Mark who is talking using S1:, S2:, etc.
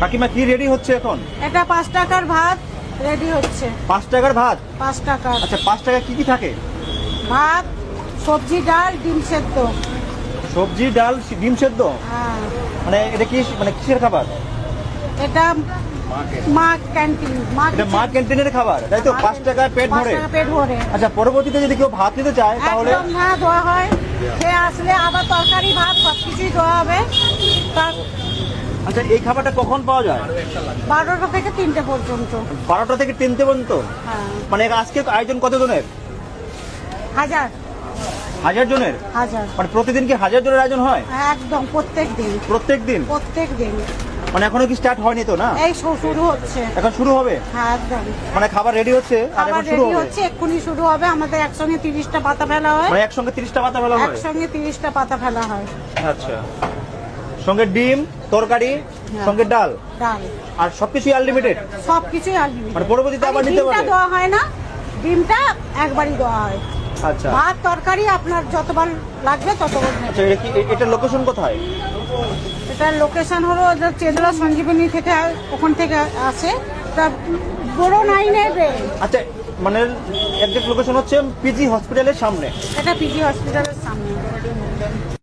S1: কাকিমা কি রেডি হচ্ছে এখন?
S2: এটা 5 টাকার ভাত রেডি হচ্ছে।
S1: 5 টাকার ভাত?
S2: 5 টাকার।
S1: আচ্ছা, 5 টাকা কি কি থাকে?
S2: ভাত, সবজি, ডাল, ডিম সেদ্ধ।
S1: সবজি, ডাল, ডিম সেদ্ধ?
S2: হ্যাঁ।
S1: মানে এটা কি, মানে কিসের খাবার?
S2: এটা মা ক্যান্টিন।
S1: এটা মা ক্যান্টিনের খাবার, তাই তো? 5 টাকায় পেট
S2: 5
S1: ভরে?
S2: টাকা পেট ভরে।
S1: আচ্ছা, পরবর্তীতে যদি কেউ ভাত নিতে চায় তাহলে?
S2: একদম না, দেওয়া হয়। সে আসলে আবার তরকারি ভাত সবকিছুই দেওয়া হবে।
S1: আচ্ছা, এই খাবারটা কখন পাওয়া যায়?
S2: 12টা থেকে 3টে পর্যন্ত।
S1: 12টা থেকে 3টে পর্যন্ত?
S2: হ্যাঁ।
S1: মানে আজকে আয়োজন কতজনের?
S2: 1000
S1: 1000 জনের?
S2: 1000।
S1: মানে প্রতিদিন কি 1000 জনের আয়োজন হয়?
S2: একদম প্রত্যেক দিন।
S1: প্রত্যেক দিন?
S2: প্রত্যেক দিন।
S1: মানে এখনো কি স্টার্ট হয়নি তো না?
S2: এই শুরু হচ্ছে।
S1: এখন শুরু হবে?
S2: হ্যাঁ, একদম।
S1: মানে খাবার রেডি হচ্ছে আর
S2: খাবার
S1: এখন শুরু
S2: রেডি
S1: হবে?
S2: হচ্ছে, এক্ষুনি শুরু হবে। আমাদের একসঙ্গে 30টা পাতা ফেলা হয়।
S1: মানে একসঙ্গে 30টা পাতা ফেলা হয়?
S2: একসঙ্গে 30টা পাতা ফেলা হয়।
S1: আচ্ছা, সঙ্গে ডিম, তরকারি,
S2: হ্যাঁ।
S1: সঙ্গে ডাল,
S2: ডাল,
S1: আর সবকিছুই আনলিমিটেড?
S2: সবকিছুই আনলিমিটেড।
S1: মানে পরবর্তীতে আবার নিতে
S2: ডিমটা
S1: পারবে?
S2: দেওয়া হয় না, ডিমটা একবারই দেওয়া হয়।
S1: আচ্ছা
S2: ভাত তরকারি আপনার যতবার লাগবে ততবার নেবেন।
S1: আচ্ছা, এটা লোকেশন কোথায়?
S2: এটার লোকেশন হলো চেদলা সঞ্জীবনী থেকে, ওখান থেকে আসে। বড় 9-এ।
S1: আচ্ছা, মানে একজ্যাক্ট লোকেশন হচ্ছে পিজি হসপিটালের সামনে?
S2: এটা পিজি হসপিটালের সামনে।